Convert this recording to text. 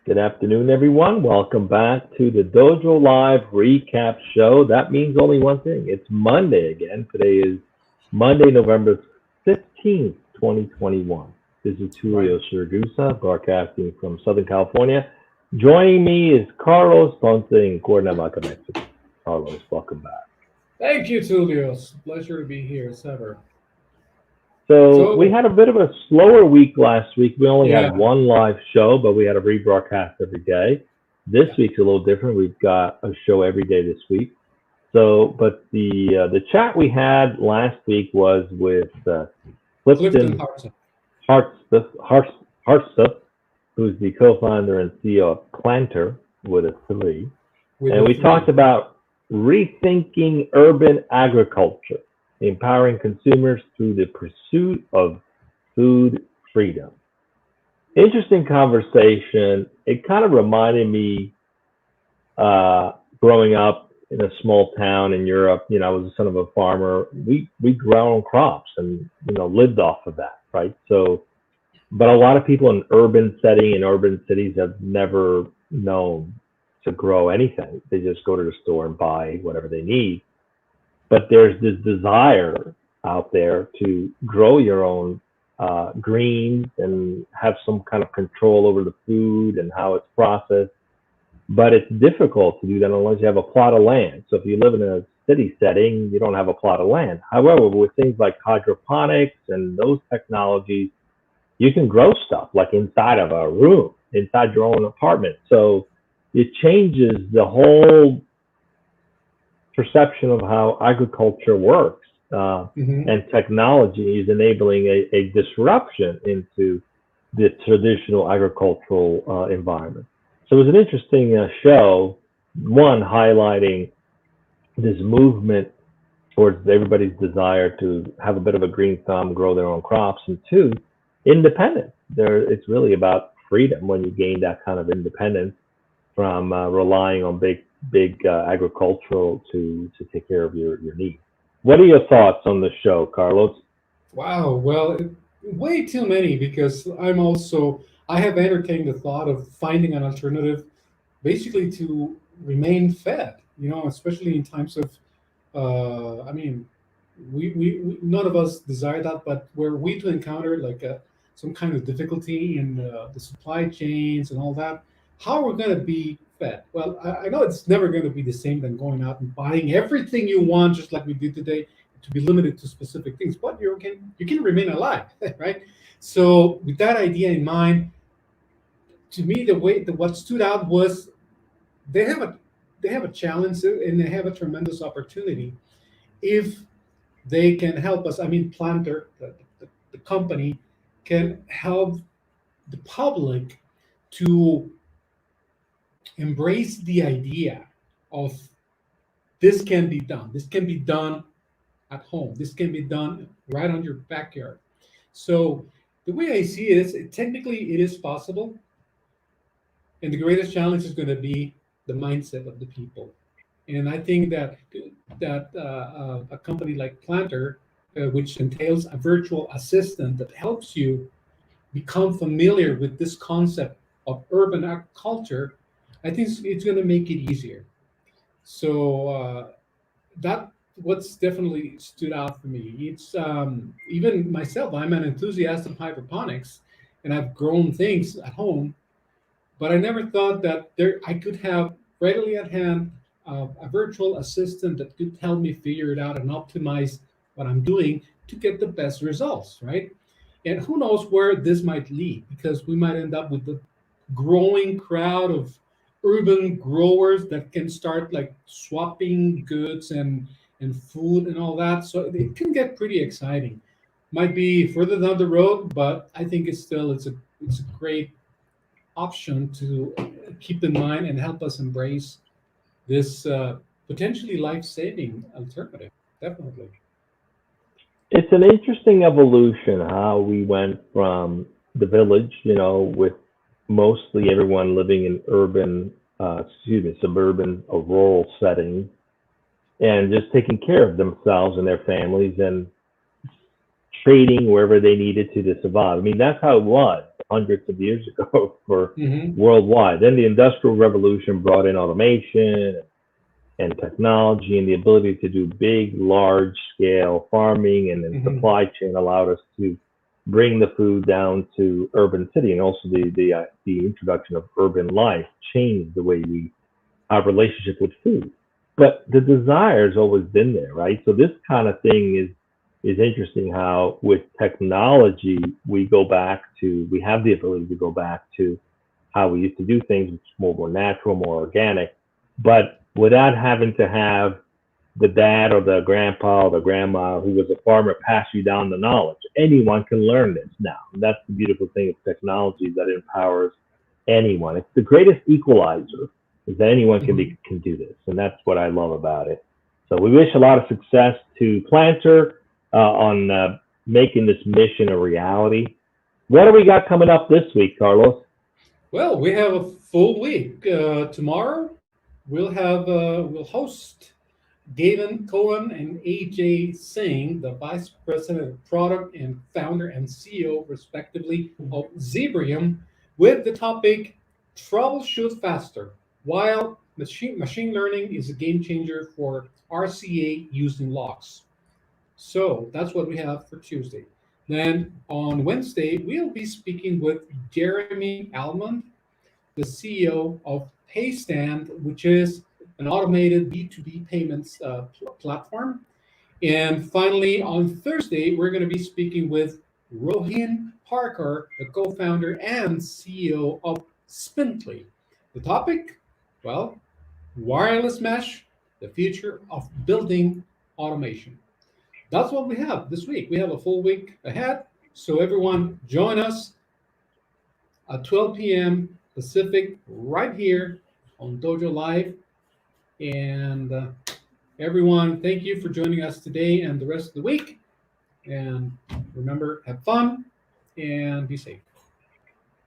Good afternoon, everyone. Welcome back to the Dojo Live recap show. That means only one thing. It's Monday again. Today is Monday, November 15th, 2021. This is Right. Tulio Siragusa, broadcasting from Southern California. Joining me is Carlos Ponce in Cuernavaca, Mexico. Carlos, welcome back. Thank you, Tulio. Pleasure to be here as ever. So we So, had a bit of a slower week last week. We only had yeah, one live show, but we had a rebroadcast every day. This yeah. week's a little different. We've got a show every day this week. So, but the chat we had last week was with Clifton Clifton Hartsuff. Hartsuff, who's the co-founder and CEO of Planter with a three, With and the we talked three. about rethinking urban agriculture, empowering consumers through the pursuit of food freedom. Interesting conversation. It kind of reminded me uh, growing up in a small town in Europe. I was the son of a farmer. We grew our own crops and lived off of that, right? So, but a lot of people in urban setting in urban cities have never known to grow anything. They just go to the store and buy whatever they need. But there's this desire out there to grow your own greens and have some kind of control over the food and how it's processed. But it's difficult to do that unless you have a plot of land. So if you live in a city setting, you don't have a plot of land. However, with things like hydroponics and those technologies, you can grow stuff like inside of a room, inside your own apartment. So it changes the whole perception of how agriculture works. Hmm. And technology is enabling a disruption into the traditional agricultural environment. So it was an interesting show, one highlighting this movement towards everybody's desire to have a bit of a green thumb, grow their own crops, and two, independence. It's really about freedom when you gain that kind of independence from relying on big agricultural to take care of your needs. What are your thoughts on the show, Carlos? Wow. Way too many because I have entertained the thought of finding an alternative basically to remain fed, especially in times of, I mean, we none of us desire that, but were we to encounter some kind of difficulty in the supply chains and all that, how we're going to be fed? Well, I know it's never going to be the same than going out and buying everything you want, just like we did today, to be limited to specific things, but you can remain alive, right? So with that idea in mind, to me, what stood out was they have a they have a challenge and they have a tremendous opportunity if they can help us. I mean, Planter, the company, can help the public to embrace the idea of this can be done. This can be done at home. This can be done right on your backyard. So the way I see it is, technically, it is possible, and the greatest challenge is going to be the mindset of the people. And I think that a company like Planter, which entails a virtual assistant that helps you become familiar with this concept of urban culture, I think it's going to make it easier. So that what's definitely stood out for me. It's even myself. I'm an enthusiast of hydroponics, and I've grown things at home. But I never thought that I could have readily at hand a virtual assistant that could help me figure it out and optimize what I'm doing to get the best results, right? And who knows where this might lead, because we might end up with the growing crowd of urban growers that can start like swapping goods and food and all that. So it can get pretty exciting. Might be further down the road, but I think it's a great option to keep in mind and help us embrace this potentially life-saving alternative. Definitely. It's an interesting evolution how we went from the village, with mostly everyone living in suburban or rural settings, and just taking care of themselves and their families and trading wherever they needed to survive. I mean, that's how it was hundreds of years ago for Hmm. worldwide. Then the Industrial Revolution brought in automation and technology, and the ability to do big, large scale farming, and then Hmm. supply chain allowed us to bring the food down to urban city, and also the introduction of urban life changed the way we our relationship with food. But the desire has always been there, right? So this kind of thing is interesting how with technology we have the ability to go back to how we used to do things, which is more natural, more organic, but without having to have the dad or the grandpa or the grandma who was a farmer pass you down the knowledge. Anyone can learn this now. And that's the beautiful thing of technology that empowers anyone. It's the greatest equalizer is that anyone Hmm. can do this, and that's what I love about it. So we wish a lot of success to Planter on making this mission a reality. What do we got coming up this week, Carlos? Well, we have a full week. Tomorrow, we'll host Gavin Cohen and AJ Singh, the Vice President of Product and Founder and CEO, respectively, of Zebrium, with the topic Troubleshoot Faster, while machine learning is a game changer for RCA using logs. So that's what we have for Tuesday. Then on Wednesday, we'll be speaking with Jeremy Almond, the CEO of Paystand, which is an automated B2B payments platform. And finally, on Thursday, we're going to be speaking with Rohin Parker, the co founder and CEO of Spintly. The topic, well, wireless mesh, the future of building automation. That's what we have this week. We have a full week ahead. So, everyone, join us at 12 p.m. Pacific right here on Dojo Live. And everyone, thank you for joining us today and the rest of the week. And remember, have fun and be safe.